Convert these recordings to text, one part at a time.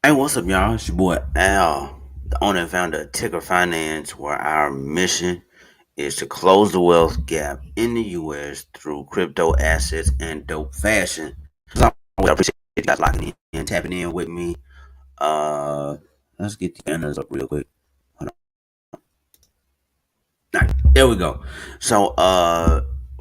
Hey, what's up, y'all? It's your boy Al, the owner and founder of TICKR Finance, where our mission is to close the wealth gap in the U.S. through crypto assets and dope fashion. So I appreciate you guys locking in and tapping in with me. Uh, let's get the banners up real quick. Hold on. All right, there we go. So,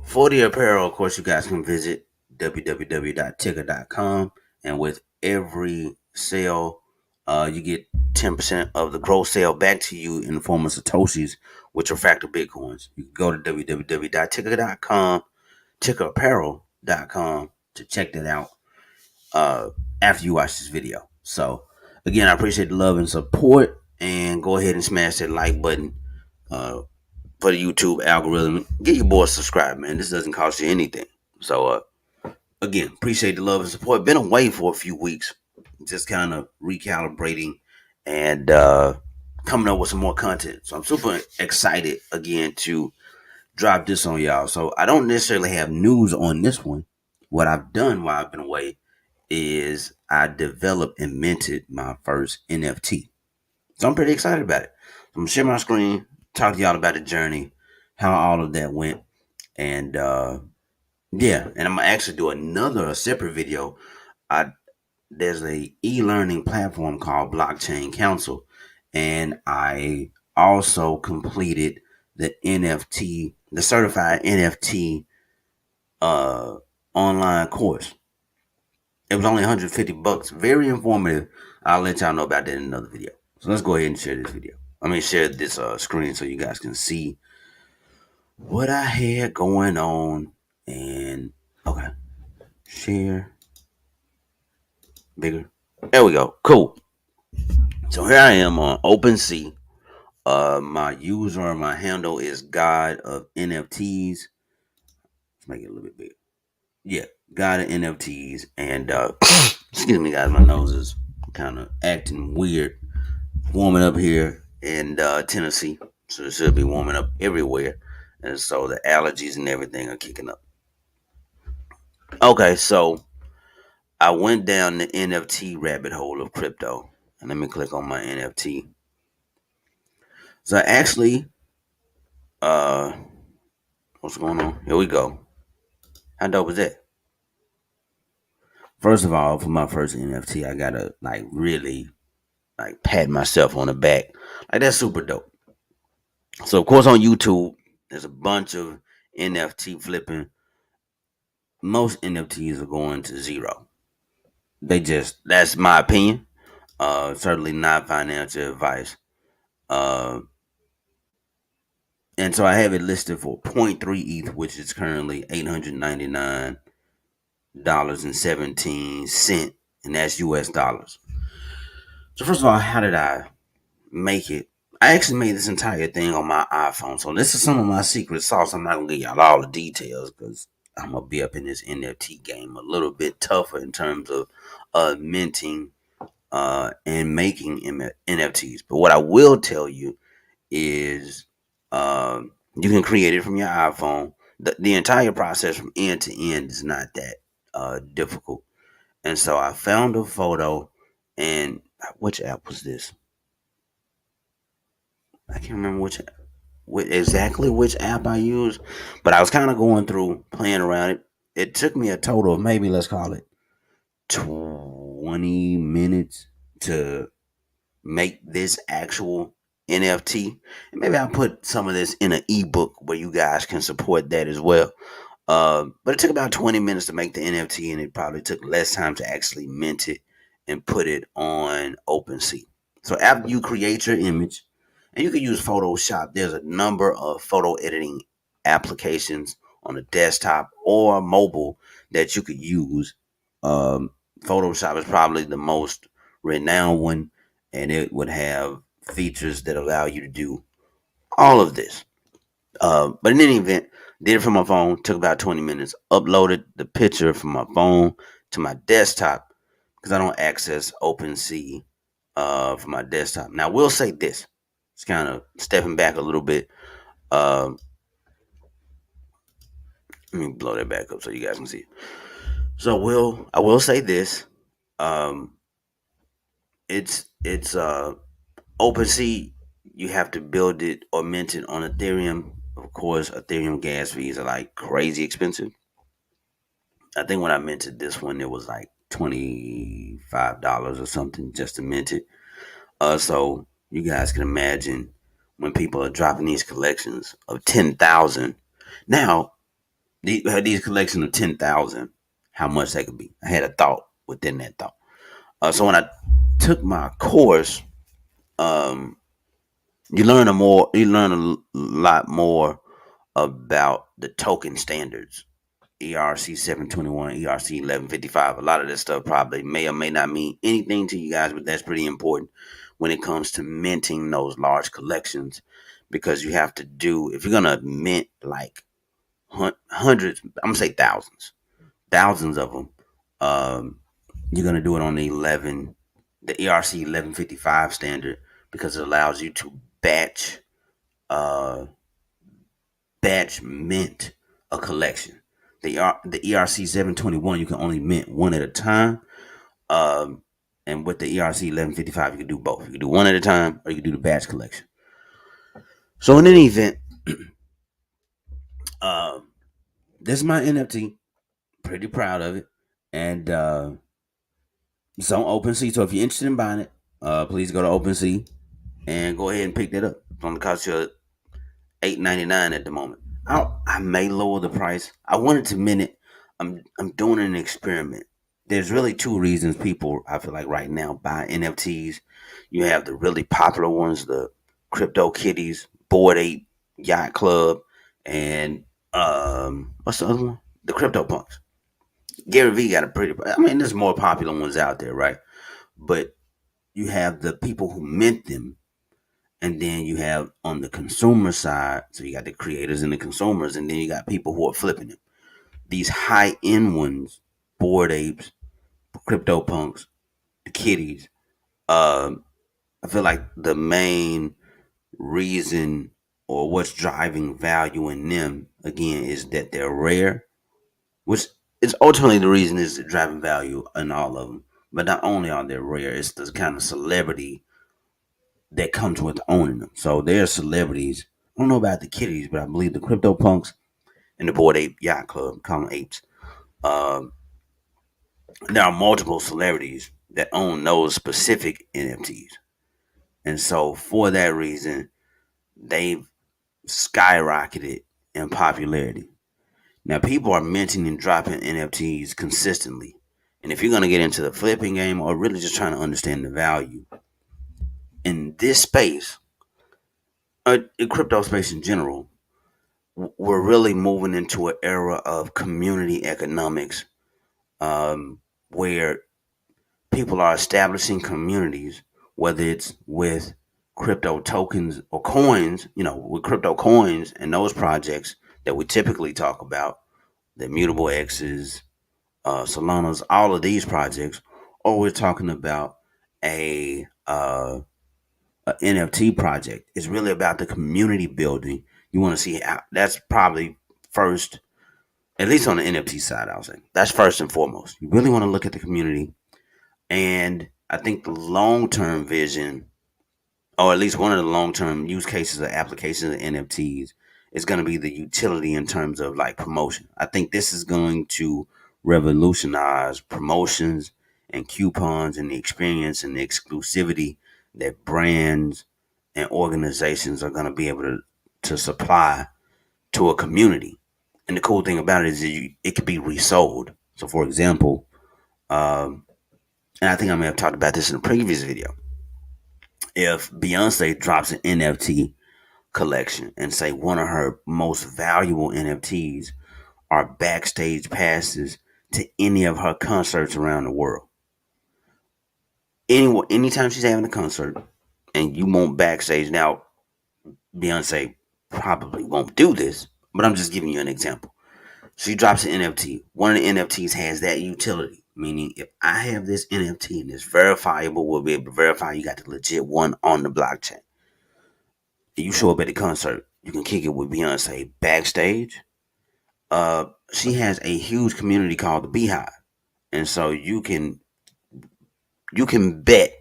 for the apparel, of course, you guys can visit www.ticker.com, and with every sale, you get 10% of the gross sale back to you in the form of Satoshis, which are fractal Bitcoins. You can go to www.ticker.com, tickerapparel.com to check that out after you watch this video. So, again, I appreciate the love and support, and go ahead and smash that like button uh, for the YouTube algorithm. Get your boy subscribed, man. This doesn't cost you anything. So, again, appreciate the love and support. Been away for a few weeks, just kind of recalibrating and coming up with some more content. So I'm super excited again to drop this on y'all. So I don't necessarily have news on this one. What I've done while I've been away is I developed and minted my first NFT. So I'm pretty excited about it. I'm gonna share my screen, talk to y'all about the journey, how all of that went, and yeah, and I'm gonna actually do a separate video. I There's a e-learning platform called Blockchain Council, and I also completed the certified NFT uh online course. It was only $150, very informative. I'll let y'all know about that in another video. So let's go ahead and share this video. Share this screen so you guys can see what I had going on. And okay, share bigger. There we go. Cool. So here I am on OpenSea. My handle is God of NFTs. Let's make it a little bit bigger. Yeah, God of NFTs. And excuse me, guys, my nose is kind of acting weird. Warming up here in Tennessee, so it should be warming up everywhere, and so the allergies and everything are kicking up. Okay, so I went down the NFT rabbit hole of crypto, and let me click on my NFT. So actually, uh, what's going on? Here we go. How dope is that? First of all, for my first NFT, I gotta like really like pat myself on the back. Like that's super dope. So of course on YouTube, there's a bunch of NFT flipping. Most NFTs are going to zero. That's my opinion. Certainly not financial advice. Uh, and so I have it listed for zero point 0.3 ETH, which is currently $899.17, and that's US dollars. So first of all, how did I make it? I actually made this entire thing on my iPhone. So this is some of my secret sauce. I'm not gonna give y'all all the details because I'm gonna be up in this NFT game a little bit tougher in terms of minting and making NFTs. But what I will tell you is you can create it from your iPhone. The entire process from end to end is not that difficult. And so I found a photo, and which app was this? I can't remember exactly which app I used, but I was kind of going through playing around it. It took me a total of maybe let's call it 20 minutes to make this actual NFT. And maybe I'll put some of this in an ebook where you guys can support that as well. But it took about 20 minutes to make the NFT, and it probably took less time to actually mint it and put it on OpenSea. So after you create your image, and you can use Photoshop, there's a number of photo editing applications on the desktop or mobile that you could use. Um, Photoshop is probably the most renowned one, and it would have features that allow you to do all of this. But in any event, did it from my phone. Took about 20 minutes. Uploaded the picture from my phone to my desktop because I don't access OpenSea from my desktop. Now, I will say this. It's kind of stepping back a little bit. Um, Let me blow that back up so you guys can see. So, I will say this. Um, It's OpenSea. You have to build it or mint it on Ethereum. Of course, Ethereum gas fees are like crazy expensive. I think when I minted this one, it was like $25 or something just to mint it. So you guys can imagine when people are dropping these collections of 10,000. Now, these collections of 10,000, how much that could be. I had a thought within that thought. So when I took my course, um, you learn a lot more about the token standards. ERC 721, ERC 1155. A lot of this stuff probably may or may not mean anything to you guys, but that's pretty important when it comes to minting those large collections, because you have to do, if you're going to mint like hundreds, I'm going to say thousands of them, um, you're going to do it on the ERC 1155 standard, because it allows you to uh, batch mint a collection. The ERC 721, you can only mint one at a time. Um, and with the ERC 1155, you can do both. You can do one at a time, or you can do the batch collection. So in any event, uh, this is my NFT. Pretty proud of it, and it's on OpenSea. So if you're interested in buying it, please go to OpenSea and go ahead and pick that up. It's going to cost you $8.99 at the moment. I may lower the price. I wanted to mint it. I'm doing an experiment. There's really two reasons people, I feel like, right now buy NFTs. You have the really popular ones, the Crypto Kitties, Bored Ape Yacht Club, and what's the other one? The Crypto Punks. Gary V got a pretty. I mean, there's more popular ones out there, right? But you have the people who mint them, and then you have on the consumer side, so you got the creators and the consumers, and then you got people who are flipping them. These high end ones, Bored Apes, Crypto Punks, the Kitties. Um, I feel like the main reason, or what's driving value in them again, is that they're rare, which is ultimately the reason is driving value in all of them. But not only are they rare, it's the kind of celebrity that comes with owning them. So they're celebrities. I don't know about the Kitties, but I believe the Crypto Punks and the Bored Ape Yacht Club, call them apes. Um, there are multiple celebrities that own those specific NFTs. And so for that reason, they've skyrocketed in popularity. Now people are minting and dropping NFTs consistently. And if you're going to get into the flipping game, or really just trying to understand the value in this space, in crypto space in general, we're really moving into an era of community economics, where people are establishing communities, whether it's with crypto tokens or coins, with crypto coins and those projects that we typically talk about, the Mutable X's, Solana's, all of these projects, or we're talking about a NFT project. It's really about the community building. You want to see how that's probably first, at least on the NFT side, I'll say. That's first and foremost. You really want to look at the community. And I think the long term vision, or at least one of the long term use cases or applications of NFTs, is going to be the utility in terms of like promotion. I think this is going to revolutionize promotions and coupons and the experience and the exclusivity that brands and organizations are going to be able to supply to a community. And the cool thing about it is it could be resold. So, for example, um, and I think I may have talked about this in a previous video. If Beyonce drops an NFT collection and say one of her most valuable NFTs are backstage passes to any of her concerts around the world. Anytime she's having a concert and you want backstage, now Beyonce probably won't do this, but I'm just giving you an example. She drops an NFT. One of the NFTs has that utility, meaning if I have this NFT and it's verifiable, we'll be able to verify you got the legit one on the blockchain. You show up at the concert, you can kick it with Beyonce backstage. She has a huge community called the Beehive, and so you can bet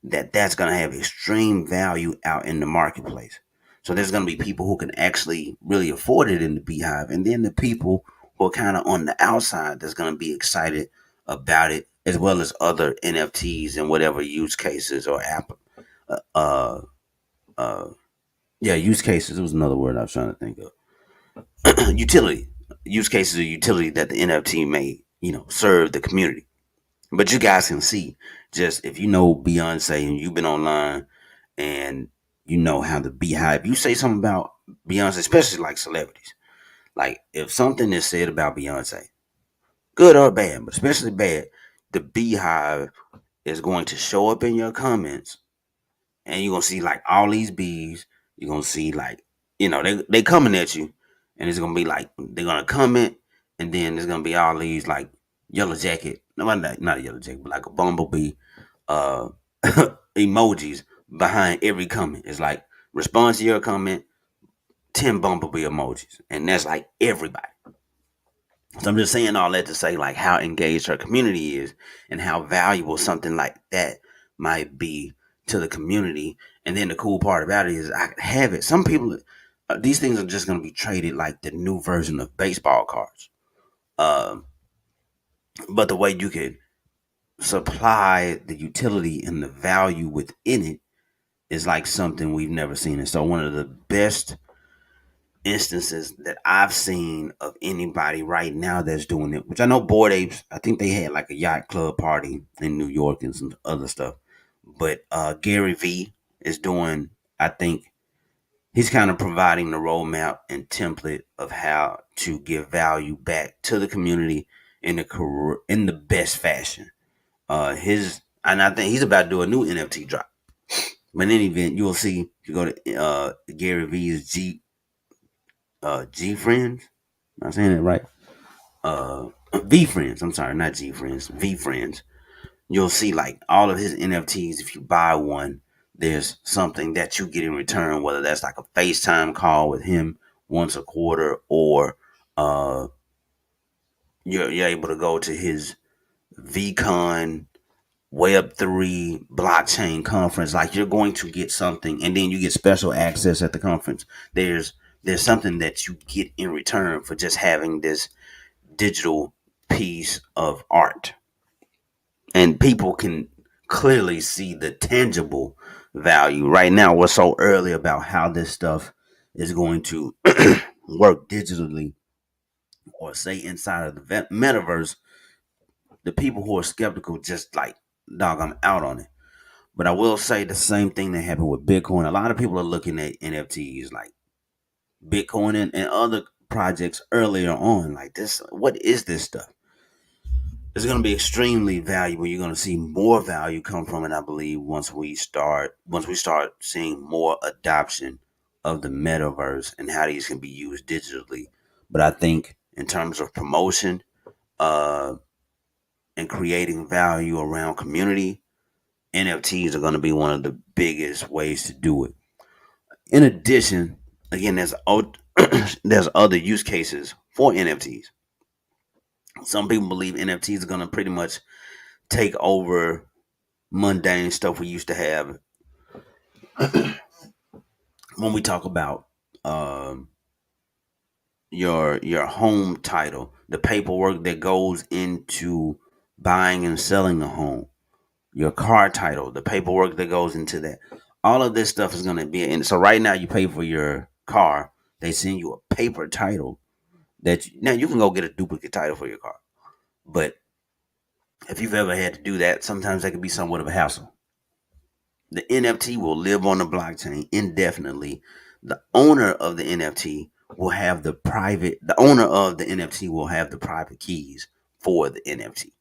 that's going to have extreme value out in the marketplace. So there's going to be people who can actually really afford it in the beehive, and then the people who are kind of on the outside that's going to be excited about it, as well as other NFTs and whatever use cases or app, uh, uh, uh yeah, use cases. It was another word I was trying to think of. Utility use cases or utility that the NFT may serve the community. But you guys can see, just if you know Beyonce and you've been online and you know how the beehive, you say something about Beyonce, especially like celebrities. Like if something is said about Beyonce, good or bad, but especially bad, the beehive is going to show up in your comments, and you're gonna see like all these bees. You're gonna see like, they coming at you, and it's gonna be like they're gonna comment, and then there's gonna be all these like yellow jacket, no, not a yellow jacket, but like a bumblebee uh emojis behind every comment. It's like response to your comment, 10 bumblebee emojis, and that's like everybody. So I'm just saying all that to say like how engaged her community is and how valuable something like that might be to the community. And then the cool part about it is I could have it. Some people, these things are just going to be traded like the new version of baseball cards. Um, but the way you could supply the utility and the value within it is like something we've never seen. And so one of the best instances that I've seen of anybody right now that's doing it, which I know Bored Apes, I think they had like a yacht club party in New York and some other stuff. But Gary V is doing, I think he's kind of providing the roadmap and template of how to give value back to the community in the best fashion. And I think he's about to do a new NFT drop. But in any event, you'll see if you go to Gary V's G Friends. Am I saying it right? V Friends. I'm sorry, not G Friends. V Friends. You'll see like all of his NFTs. If you buy one, there's something that you get in return. Whether that's like a FaceTime call with him once a quarter, or uh, you're able to go to his VCon Web3 blockchain conference. Like you're going to get something, and then you get special access at the conference. There's something that you get in return for just having this digital piece of art, and people can clearly see the tangible value right now. We're so early about how this stuff is going to work digitally, or say inside of the metaverse. The people who are skeptical just like, dog, I'm out on it. But I will say the same thing that happened with Bitcoin. A lot of people are looking at NFTs like Bitcoin and other projects earlier on. Like this, what is this stuff? It's going to be extremely valuable. You're going to see more value come from it, I believe, once we start seeing more adoption of the metaverse and how these can be used digitally. But I think in terms of promotion, uh, and creating value around community, NFTs are going to be one of the biggest ways to do it. In addition, again, there's other use cases for NFTs. Some people believe NFTs are going to pretty much take over mundane stuff we used to have when we talk about um, your home title, the paperwork that goes into buying and selling a home, your car title, the paperwork that goes into that. All of this stuff is going to be in. So right now, you pay for your car, they send you a paper title now you can go get a duplicate title for your car, but if you've ever had to do that, sometimes that can be somewhat of a hassle. The NFT will live on the blockchain indefinitely. The owner of the NFT will have the private keys for the NFT.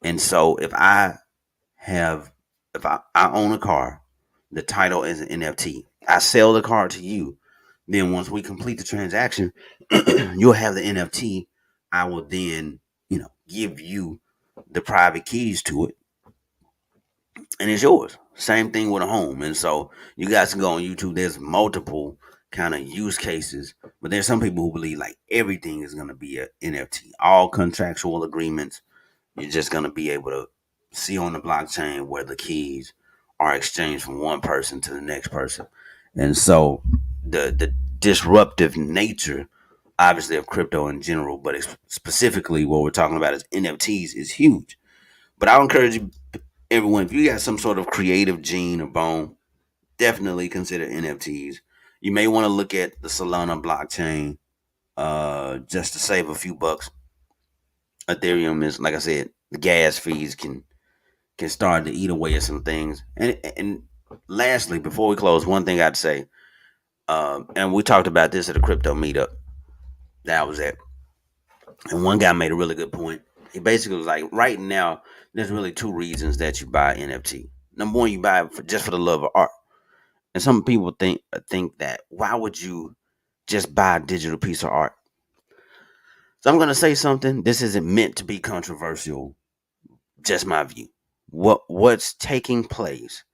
And so have if I own a car, the title is an NFT. I sell the car to you. Then once we complete the transaction, you'll have the NFT. I will then, give you the private keys to it, and it's yours. Same thing with a home. And so you guys can go on YouTube. There's multiple kind of use cases, but there's some people who believe like everything is going to be an NFT. All contractual agreements, you're just going to be able to see on the blockchain where the keys are exchanged from one person to the next person. And so the disruptive nature, obviously, of crypto in general, but specifically what we're talking about is NFTs, is huge. But I would encourage everyone, if you got some sort of creative gene or bone, definitely consider NFTs. You may want to look at the Solana blockchain just to save a few bucks. Ethereum is, like I said, the gas fees can start to eat away at some things. And lastly, before we close, one thing I'd say, and we talked about this at a crypto meetup that I was at, and one guy made a really good point. He basically was like, right now, there's really two reasons that you buy NFT. Number one, you buy it just for the love of art, and some people think that why would you just buy a digital piece of art? So I'm gonna say something. This isn't meant to be controversial. Just my view. What's taking place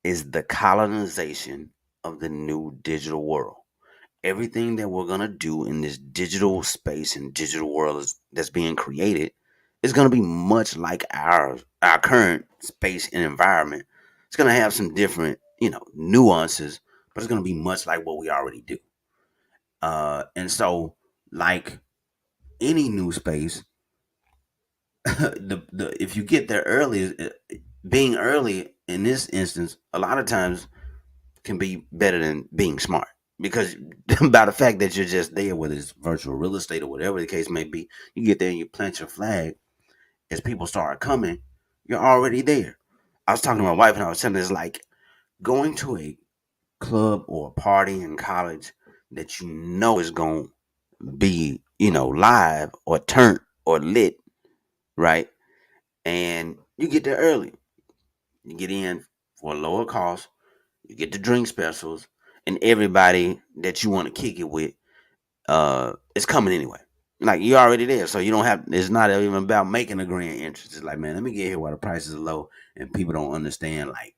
is the colonization of the new digital world. Everything that we're gonna do in this digital space and digital world that's being created is gonna be much like our current space and environment. It's gonna have some different, nuances, but it's gonna be much like what we already do. And so, like any new space, the if you get there early, being early in this instance, a lot of times can be better than being smart, because by the fact that you're just there, whether it's virtual real estate or whatever the case may be, you get there and you plant your flag. As people start coming, you're already there. I was talking to my wife and I was telling her, it's like going to a club or a party in college that you know is going to be, live or turned or lit, right? And you get there early. You get in for a lower cost. You get the drink specials, and everybody that you want to kick it with is coming anyway. Like, you're already there, so you don't have. It's not even about making a grand entrance. It's like, man, let me get here while the prices are low, and people don't understand. Like,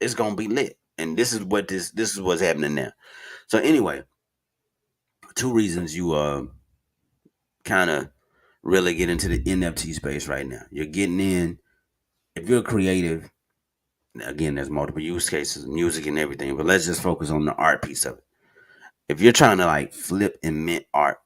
it's gonna be lit, and this is what's happening now. So anyway, two reasons you kind of really get into the NFT space right now. You're getting in. If you're creative, again, there's multiple use cases, music and everything, but let's just focus on the art piece of it. If you're trying to like flip and mint art,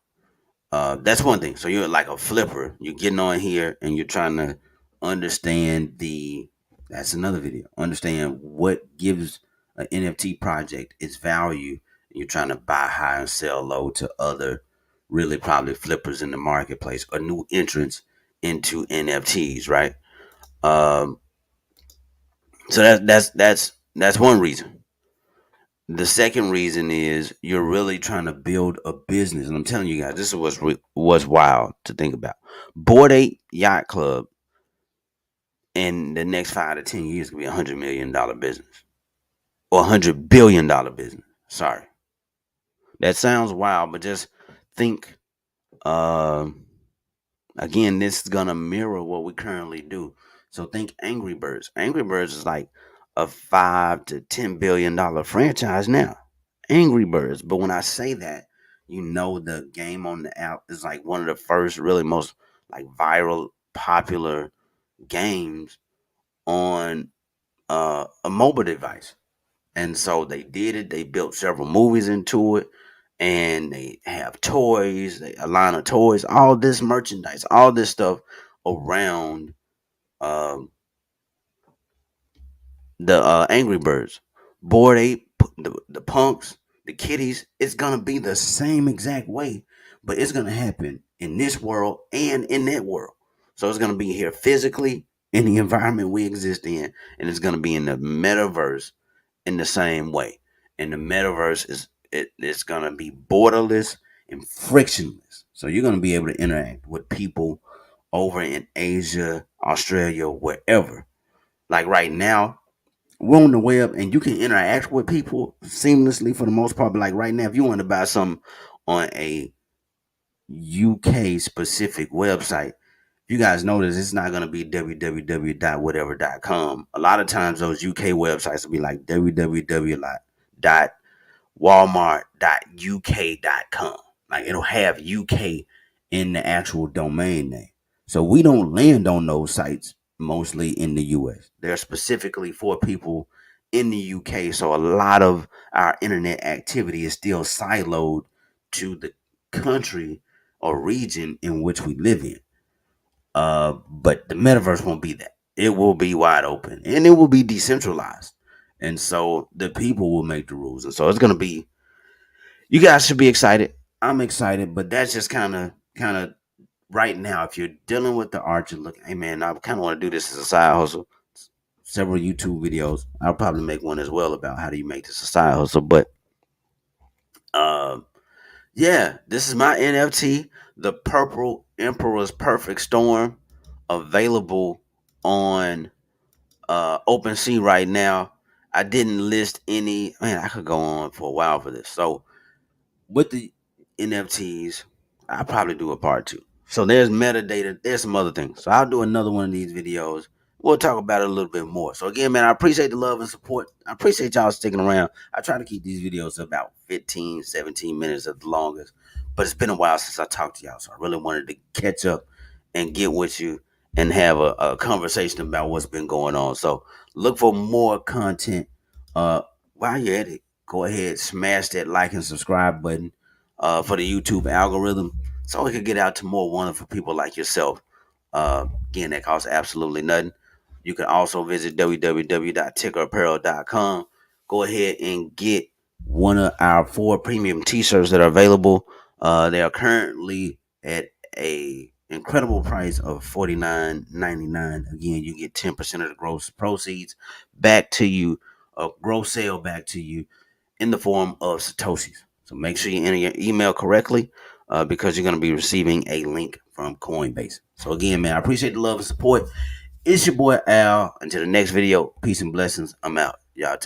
that's one thing. So you're like a flipper. You're getting on here and you're trying to understand the. That's another video. Understand what gives an NFT project its value. You're trying to buy high and sell low to other, really probably flippers in the marketplace or new entrants into NFTs, right? Um, so that's one reason. The second reason is you're really trying to build a business, and I'm telling you guys, this is what's wild to think about. Board Ape Yacht Club in the next 5 to 10 years could be $100 million business or $100 billion business. Sorry, that sounds wild, but just think. Again, this is gonna mirror what we currently do. So think Angry Birds. Angry Birds is like a $5 to $10 billion franchise now. Angry Birds. But when I say that, the game on the app is like one of the first, really most like viral, popular games on a mobile device. And so they did it. They built several movies into it, and they have toys, a line of toys, all this merchandise, all this stuff around um, the Angry Birds, Board Ape, the punks, the kitties. It's gonna be the same exact way, but it's gonna happen in this world and in that world. So it's gonna be here physically in the environment we exist in, and it's gonna be in the metaverse in the same way. And the metaverse it's gonna be borderless and frictionless. So you're gonna be able to interact with people over in Asia, Australia, wherever. Like right now, we're on the web and you can interact with people seamlessly for the most part. But like right now, if you want to buy something on a UK specific website, you guys notice it's not going to be www.whatever.com. A lot of times those UK websites will be like www.walmart.uk.com. Like it'll have UK in the actual domain name. So we don't land on those sites mostly in the US. They're specifically for people in the UK. So a lot of our internet activity is still siloed to the country or region in which we live in. But the metaverse won't be that. It will be wide open and it will be decentralized. And so the people will make the rules. And so it's gonna be, you guys should be excited. I'm excited, but that's just kind of right now. If you're dealing with the art, you're looking, hey man, I kind of want to do this as a side hustle. Several YouTube videos. I'll probably make one as well about how do you make this a side hustle. But uh, yeah, this is my NFT, the Purple Emperor's Perfect Storm, available on OpenSea right now. I didn't list any. Man, I could go on for a while for this. So with the NFTs, I'll probably do a part two. So there's metadata, there's some other things. So I'll do another one of these videos. We'll talk about it a little bit more. So again, man, I appreciate the love and support. I appreciate y'all sticking around. I try to keep these videos about 15, 17 minutes at the longest. But it's been a while since I talked to y'all. So I really wanted to catch up and get with you and have a conversation about what's been going on. So look for more content. While you're at it, go ahead, smash that like and subscribe button for the YouTube algorithm so we can get out to more wonderful people like yourself. Again, that costs absolutely nothing. You can also visit www.tickerapparel.com. Go ahead and get one of our 4 premium t-shirts that are available. They are currently at a incredible price of $49.99. Again, you get 10% of the gross proceeds back to you, a gross sale back to you in the form of Satoshis. So make sure you enter your email correctly because you're going to be receiving a link from Coinbase. So again, man, I appreciate the love and support. It's your boy Al. Until the next video, peace and blessings. I'm out. Y'all take